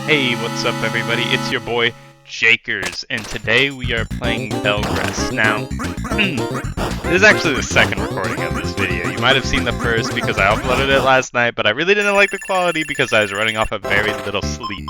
Hey, what's up everybody? It's your boy Jakers, and today we are playing Velgress. Now, this is actually the second recording of this video. You might have seen the first because I uploaded it last night, but I really didn't like the quality because I was running off of very little sleep.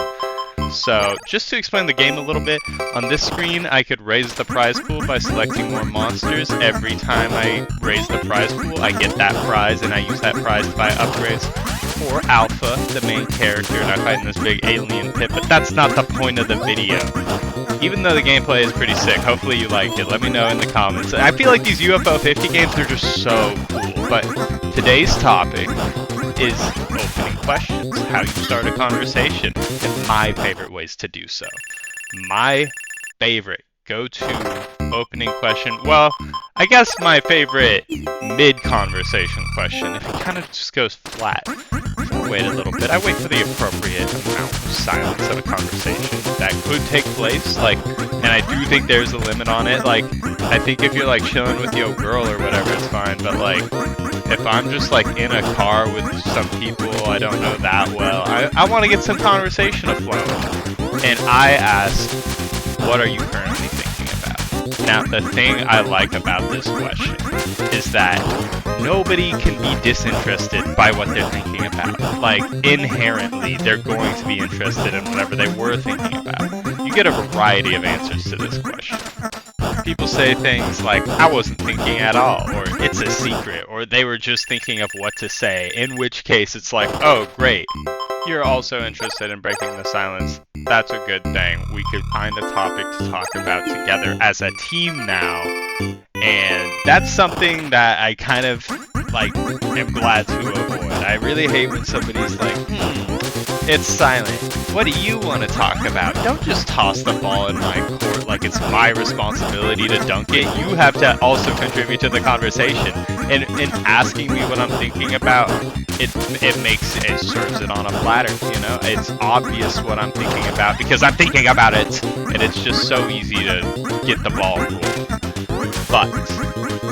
So, just to explain the game a little bit, on this screen I could raise the prize pool by selecting more monsters. Every time I raise the prize pool, I get that prize, and I use that prize to buy upgrades for Alpha, the main character, and I'm fighting this big alien pit, but that's not the point of the video. Even though the gameplay is pretty sick, hopefully you liked it. Let me know in the comments. I feel like these UFO 50 games are just so cool, but today's topic is opening questions, how you start a conversation, and my favorite ways to do so. My favorite go-to opening question, well, I guess my favorite mid-conversation question, if it kind of just goes flat. I wait a little bit. I wait for the appropriate amount of silence of a conversation that could take place, and I do think there's a limit on it. I think if you're chilling with your girl or whatever, it's fine, but if I'm just in a car with some people I don't know that well, I want to get some conversation afloat. And I ask, what are you currently thinking about? Now, the thing I like about this question is that nobody can be disinterested by what they're thinking about. Inherently, they're going to be interested in whatever they were thinking about. You get a variety of answers to this question. People say things like, I wasn't thinking at all, or it's a secret, or they were just thinking of what to say, in which case it's like, oh great, you're also interested in breaking the silence. That's a good thing. We could find a topic to talk about together as a team now, and that's something that I kind of, am glad to avoid. I really hate when somebody's like, it's silent. What do you want to talk about? Don't just toss the ball in my court like it's my responsibility to dunk it. You have to also contribute to the conversation. And in asking me what I'm thinking about, it serves it on a platter, you know? It's obvious what I'm thinking about because I'm thinking about it. And it's just so easy to get the ball rolling. But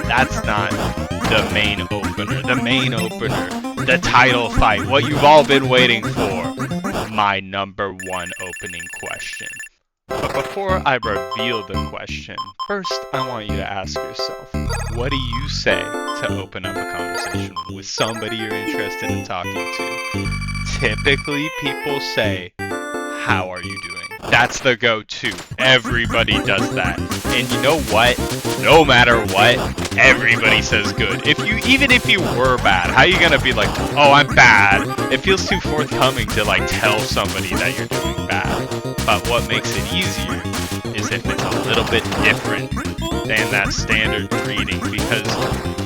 that's not the main opener. The main opener, the title fight, what you've all been waiting for. My number one opening question. But before I reveal the question, first I want you to ask yourself, what do you say to open up a conversation with somebody you're interested in talking to? Typically people say, how are you doing? That's the go-to. Everybody does that. And you know what? No matter what, everybody says good. Even if you were bad, how are you gonna be like, oh, I'm bad? It feels too forthcoming to tell somebody that you're doing bad. But what makes it easier is if it's a little bit different than that standard greeting, because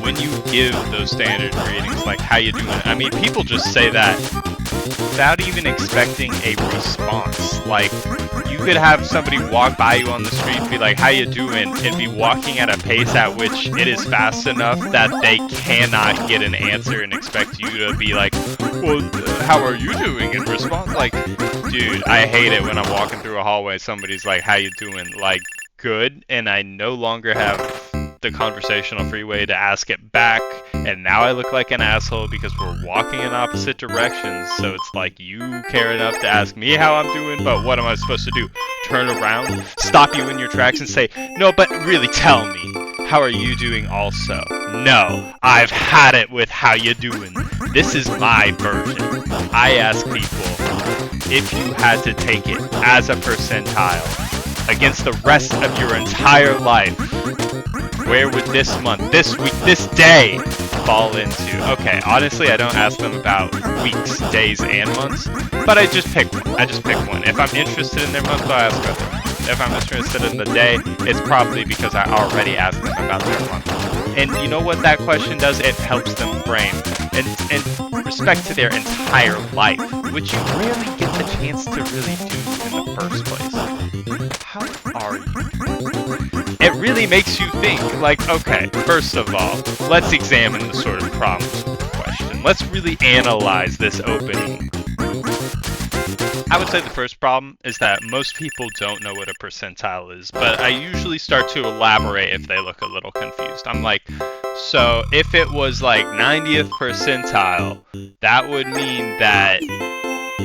when you give those standard greetings like how you doing, I mean, people just say that without even expecting a response. You could have somebody walk by you on the street and be like, how you doing? And be walking at a pace at which it is fast enough that they cannot get an answer and expect you to be like, well, how are you doing? In response, dude, I hate it when I'm walking through a hallway, somebody's like, how you doing? Good, and I no longer have the conversational freeway to ask it back, and now I look like an asshole because we're walking in opposite directions, so it's like you care enough to ask me how I'm doing, but what am I supposed to do? Turn around, stop you in your tracks and say, no, but really tell me, how are you doing also? No, I've had it with how you doing. This is my version. I ask people, if you had to take it as a percentile against the rest of your entire life, where would this month, this week, this day fall into? Okay, honestly, I don't ask them about weeks, days, and months, but I just pick one. If I'm interested in their month, I'll ask about their month. If I'm interested in the day, it's probably because I already asked them about their month. And you know what that question does? It helps them frame and respect to their entire life, which you rarely get the chance to really do in the first place. How are you? It really makes you think, okay, first of all, let's examine the sort of problems with the question. Let's really analyze this opening. I would say the first problem is that most people don't know what a percentile is, but I usually start to elaborate if they look a little confused. I'm like, so if it was 90th percentile, that would mean that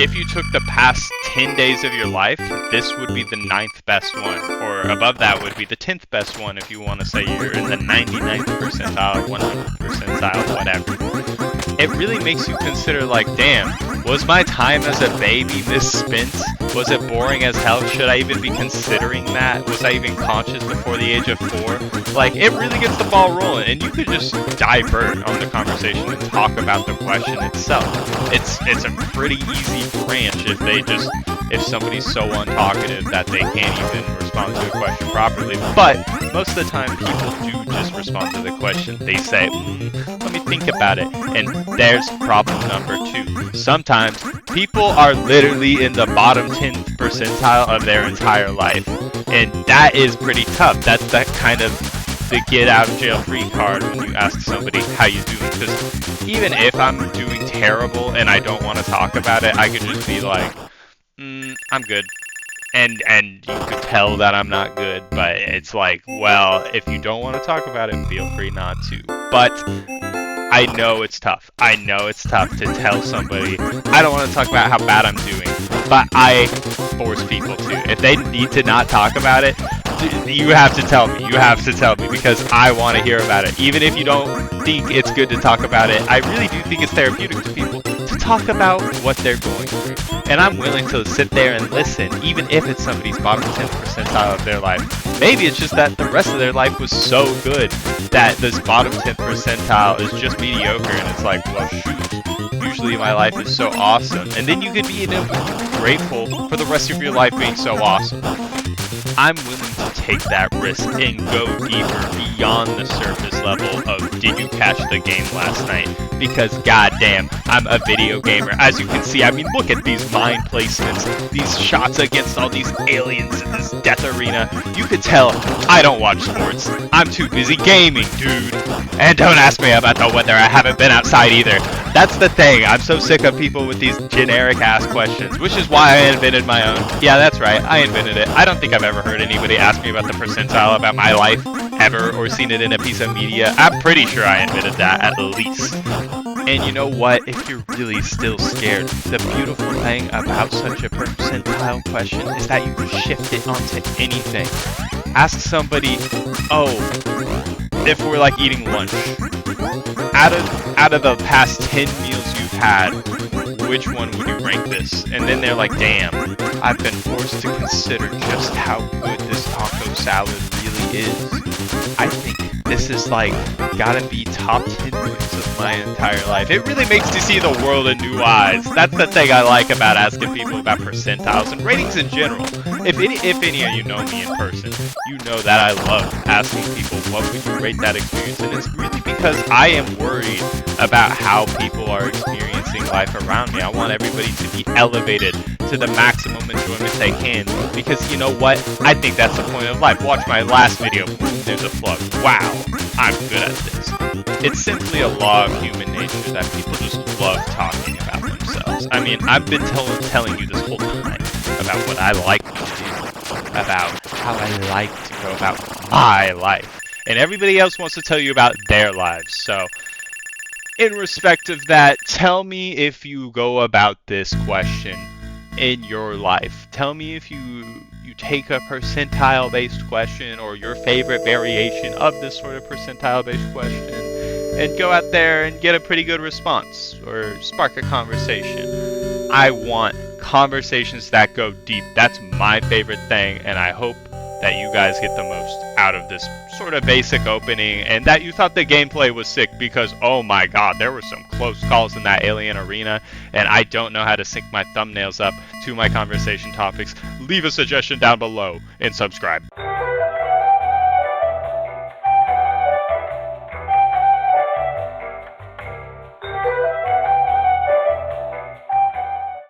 if you took the past 10 days of your life, this would be the 9th best one, or above that would be the 10th best one if you want to say you're in the 99th percentile, 100th percentile, whatever. It really makes you consider, like, damn, was my time as a baby misspent? Was it boring as hell? Should I even be considering that? Was I even conscious before the age of 4? Like, it really gets the ball rolling, and you could just divert on the conversation and talk about the question itself. It's a pretty easy branch if somebody's so untalkative that they can't even respond to a question properly. But most of the time, people do just respond to the question. They say, let me think about it. And there's problem number 2. Sometimes people are literally in the bottom 10th percentile of their entire life. And that is pretty tough. That's that kind of the get out of jail free card when you ask somebody how you doing. Because even if I'm doing terrible and I don't want to talk about it, I could just be like, I'm good. And you could tell that I'm not good, but it's like, well, if you don't want to talk about it, feel free not to. But I know it's tough. I know it's tough to tell somebody, I don't want to talk about how bad I'm doing, but I force people to. If they need to not talk about it, you have to tell me. You have to tell me, because I want to hear about it. Even if you don't think it's good to talk about it, I really do think it's therapeutic to people to talk about what they're going through. And I'm willing to sit there and listen, even if it's somebody's bottom 10th percentile of their life. Maybe it's just that the rest of their life was so good that this bottom 10th percentile is just mediocre, and it's like, well, shoot, usually my life is so awesome. And then you could be grateful for the rest of your life being so awesome. I'm willing to take that risk and go deeper beyond the surface level of, did you catch the game last night? Because goddamn, I'm a video gamer. As you can see, I mean, look at these mind placements, these shots against all these aliens in this death arena. You could tell I don't watch sports. I'm too busy gaming, dude. And don't ask me about the weather. I haven't been outside either. That's the thing. I'm so sick of people with these generic ass questions, which is why I invented my own. Yeah, that's right. I invented it. I don't think I've ever heard anybody ask me about the percentile about my life ever, or seen it in a piece of media. I'm pretty sure I invented that, at least. And you know what? If you're really still scared, the beautiful thing about such a percentile question is that you can shift it onto anything. Ask somebody, oh, if we're like eating lunch, out of the past 10 meals you've had, which one would you rank this? And then they're like, damn, I've been forced to consider just how good this taco salad really is. I think this is like gotta be top 10 moves of my entire life. It really makes you see the world in new eyes. That's the thing I like about asking people about percentiles and ratings in general. If any of you know me in person, you know that I love asking people what would you rate that experience, and it's really because I am worried about how people are experiencing life around me. I want everybody to be elevated to the maximum enjoyment they can, because you know what? I think that's the point of life. Watch my last video. There's a plug. Wow, I'm good at this. It's simply a law of human nature that people just love talking about themselves. I mean, I've been telling you this whole time about what I like to do, about how I like to go about my life. And everybody else wants to tell you about their lives. So, in respect of that, tell me if you go about this question in your life. Tell me if you take a percentile-based question or your favorite variation of this sort of percentile-based question and go out there and get a pretty good response or spark a conversation. I want conversations that go deep. That's my favorite thing, and I hope that you guys get the most out of this sort of basic opening, and that you thought the gameplay was sick, because oh my god, there were some close calls in that alien arena, and I don't know how to sync my thumbnails up to my conversation topics. Leave a suggestion down below and subscribe.